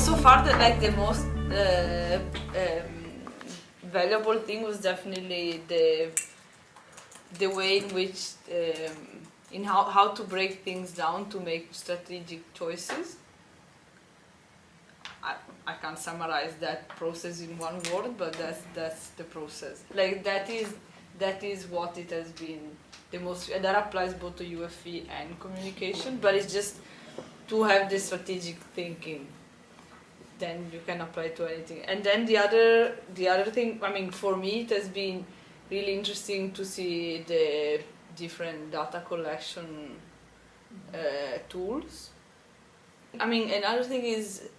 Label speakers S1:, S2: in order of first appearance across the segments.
S1: so far, the most valuable thing was definitely the way in which in how to break things down to make strategic choices. I can't summarize that process in one word, but that's the process. Like that is what it has been the most, and that applies both to UFE and communication. But it's just to have the strategic thinking, then you can apply to anything. And then the other thing, I mean, for me, it has been really interesting to see the different data collection tools. I mean, another thing is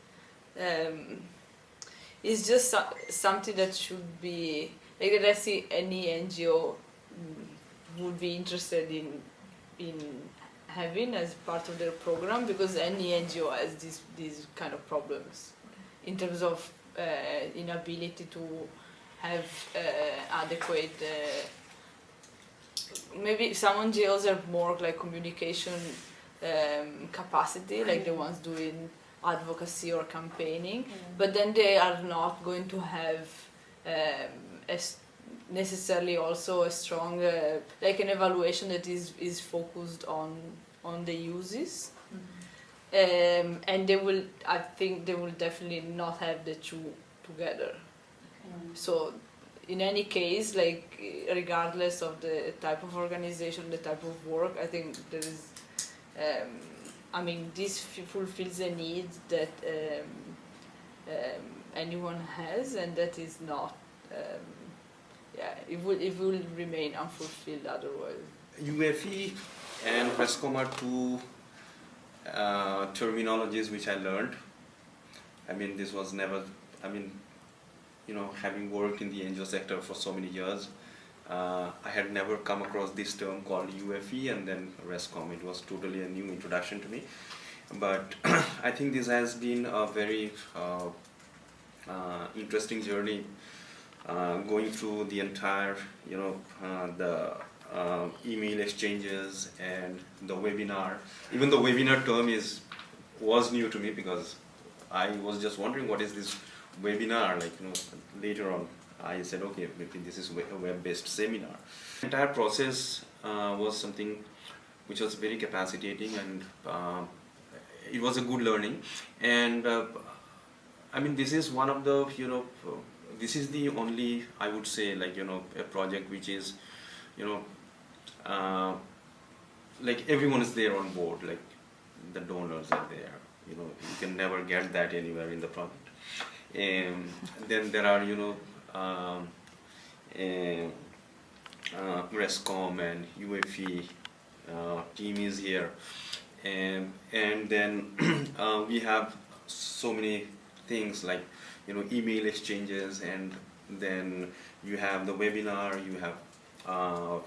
S1: just something that should be, like, that I see any NGO would be interested in having as part of their program, because any NGO has these kind of problems in terms of inability to have adequate. Maybe some NGOs have more like communication capacity, like the ones doing advocacy or campaigning, but then they are not going to have necessarily also a strong like an evaluation that is focused on the uses, and I think they will definitely not have the two together. So in any case, like, regardless of the type of organization, the type of work, I think there is I mean, this fulfills a need that anyone has, and that is not, it will remain unfulfilled otherwise.
S2: UFE and RESCOM are two terminologies which I learned. I mean, this was never, I mean, you know, having worked in the NGO sector for so many years, I had never come across this term called UFE and then RESCOM. It was totally a new introduction to me. But I think this has been a very interesting journey, going through the entire, you know, the email exchanges and the webinar. Even the webinar term was new to me, because I was just wondering, what is this webinar? Like, you know, later on I said, okay, maybe this is a web-based seminar. The entire process was something which was very capacitating, and it was a good learning. And I mean, this is one of the, you know, this is the only, I would say, like, you know, a project which is, you know, like everyone is there on board, like the donors are there, you know, you can never get that anywhere in the project. And then there are, you know, RESCOM and UFE team is here, and then we have so many things, like, you know, email exchanges, and then you have the webinar, you have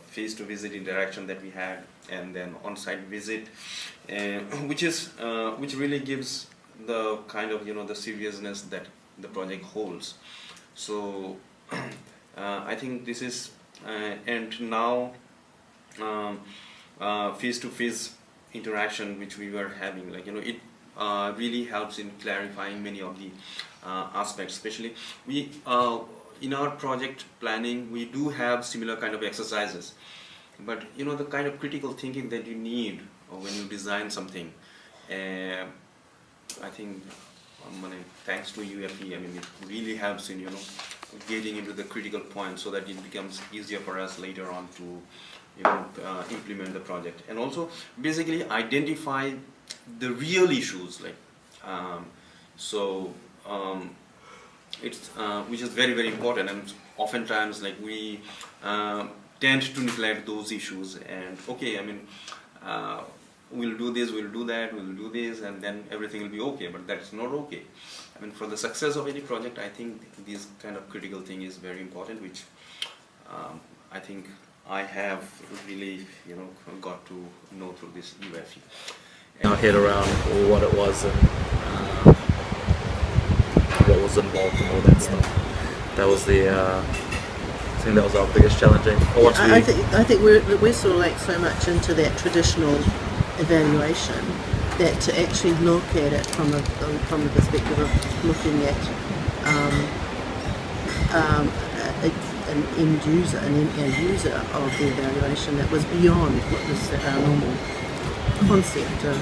S2: face-to-visit interaction that we had, and then on-site visit, which really gives the kind of, you know, the seriousness that the project holds. So I think this is, and now face-to-face interaction which we were having, like, you know, it really helps in clarifying many of the aspects. Especially we in our project planning, we do have similar kind of exercises, but, you know, the kind of critical thinking that you need when you design something, I think, thanks to UFE, I mean, it really helps in, you know, getting into the critical point, so that it becomes easier for us later on to, you know, implement the project, and also basically identify the real issues, like, it's which is very, very important, and oftentimes, like, we tend to neglect those issues, and okay, I mean, we'll do this, we'll do that, we'll do this, and then everything will be okay, but that's not okay. I mean, for the success of any project, I think this kind of critical thing is very important, which I think I have really, you know, got to know through this UFE.
S3: Our head around what it was and what was involved and all that stuff. That was the I think that was our biggest challenge.
S4: I think we're sort of like so much into that traditional evaluation, that to actually look at it from the perspective of looking at an end user, a user of the evaluation that was beyond what was our normal concept of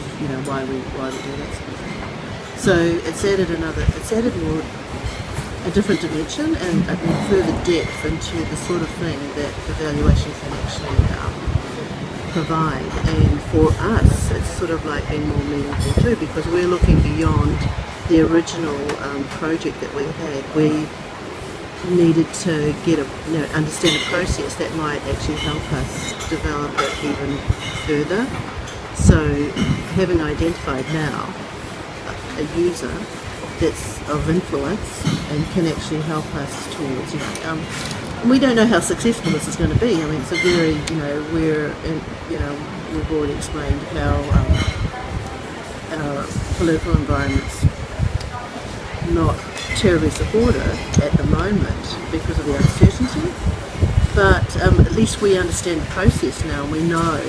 S4: why we do that sort of thing. So it's added more a different dimension and a further depth into the sort of thing that evaluation can actually provide. And for us, it's sort of like being more meaningful too, because we're looking beyond the original project that we had. We needed to understand a process that might actually help us develop it even further. So having identified now a user that's of influence and can actually help us towards, we don't know how successful this is going to be. I mean, it's a very, we've already explained how our political environment's not terribly supportive at the moment because of the uncertainty. But at least we understand the process now, and we know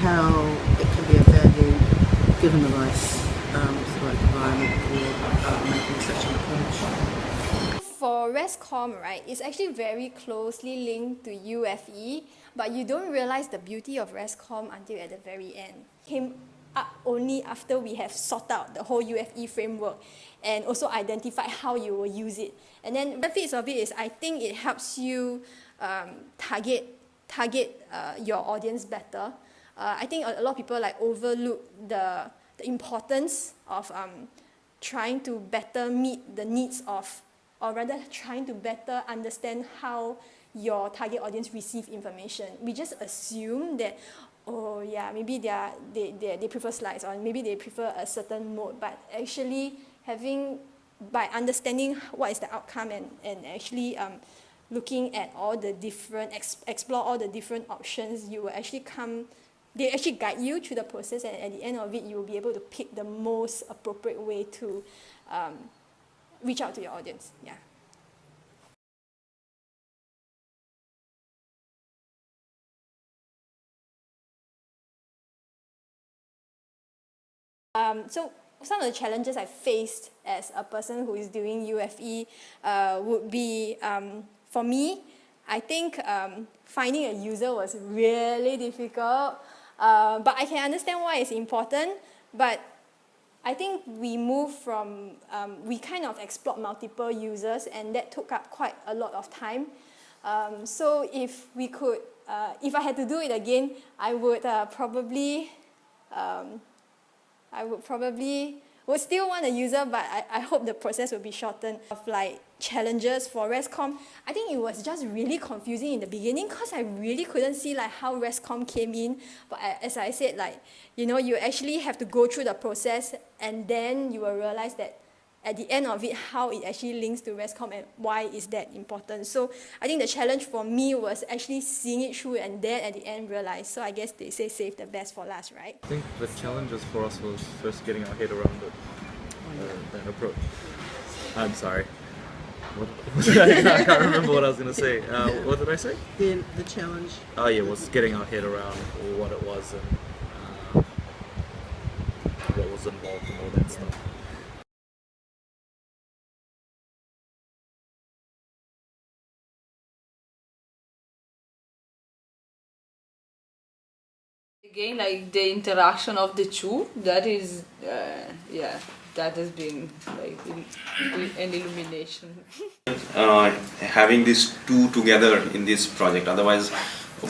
S4: how it can be of value given the right environment for making such an approach.
S5: For ResCom, right, it's actually very closely linked to UFE, but you don't realize the beauty of ResCom until at the very end. Came up only after we have sorted out the whole UFE framework and also identified how you will use it. And then the benefits of it is I think it helps you target your audience better. I think a lot of people overlook the importance of trying to better meet the needs of, or rather trying to better understand how your target audience receive information. We just assume that, oh yeah, maybe they prefer slides, or maybe they prefer a certain mode, but actually by understanding what is the outcome and actually looking at all the different, explore all the different options, you will actually they actually guide you through the process, and at the end of it, you will be able to pick the most appropriate way to reach out to your audience. Yeah. So some of the challenges I faced as a person who is doing UFE would be, for me, I think finding a user was really difficult, but I can understand why it's important. But I think we moved from, we kind of explored multiple users, and that took up quite a lot of time. So if we could, if I had to do it again, I would would still want a user, but I hope the process will be shortened. Of challenges for ResCom, I think it was just really confusing in the beginning because I really couldn't see how ResCom came in. But as I said, you actually have to go through the process, and then you will realize that at the end of it, how it actually links to ResCom and why is that important. So I think the challenge for me was actually seeing it through and then at the end realize. So I guess they say save the best for last, right?
S3: I think the challenges for us was first getting our head around that approach. I'm sorry. I can't remember what I was going to say. What did I say?
S4: Then the challenge.
S3: Oh yeah, was getting our head around what it was and what was involved and all that stuff.
S1: Again, the interaction of the two, that is, that has been an illumination.
S2: Having these two together in this project, otherwise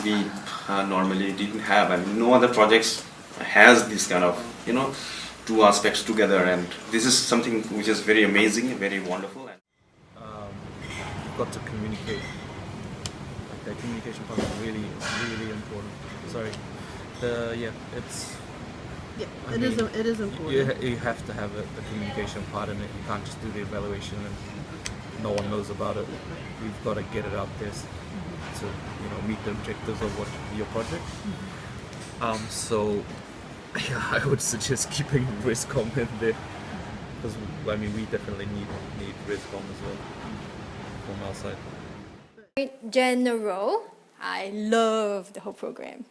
S2: we normally didn't have. I mean, no other projects has this kind of, two aspects together, and this is something which is very amazing, very wonderful.
S3: You've got to communicate. The communication part is really, really important. Sorry. It's.
S4: Yeah, it is important.
S3: You have to have the communication part in it. You can't just do the evaluation and no one knows about it. You've got to get it out there to meet the objectives of your project. So yeah, I would suggest keeping ResCom in there because we definitely need ResCom as well from our side.
S5: In general, I love the whole program.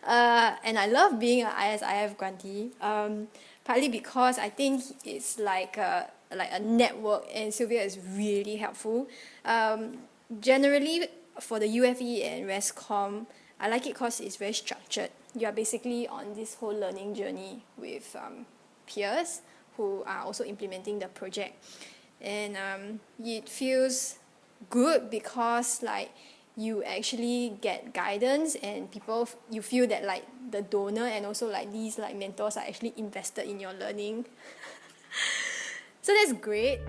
S5: And I love being an ISIF grantee, partly because I think it's like a network, and Sylvia is really helpful. Generally, for the UFE and ResCom, I like it because it's very structured. You are basically on this whole learning journey with peers who are also implementing the project. And it feels good because like you actually get guidance, and people, you feel that like the donor and also like these like mentors are actually invested in your learning. So that's great.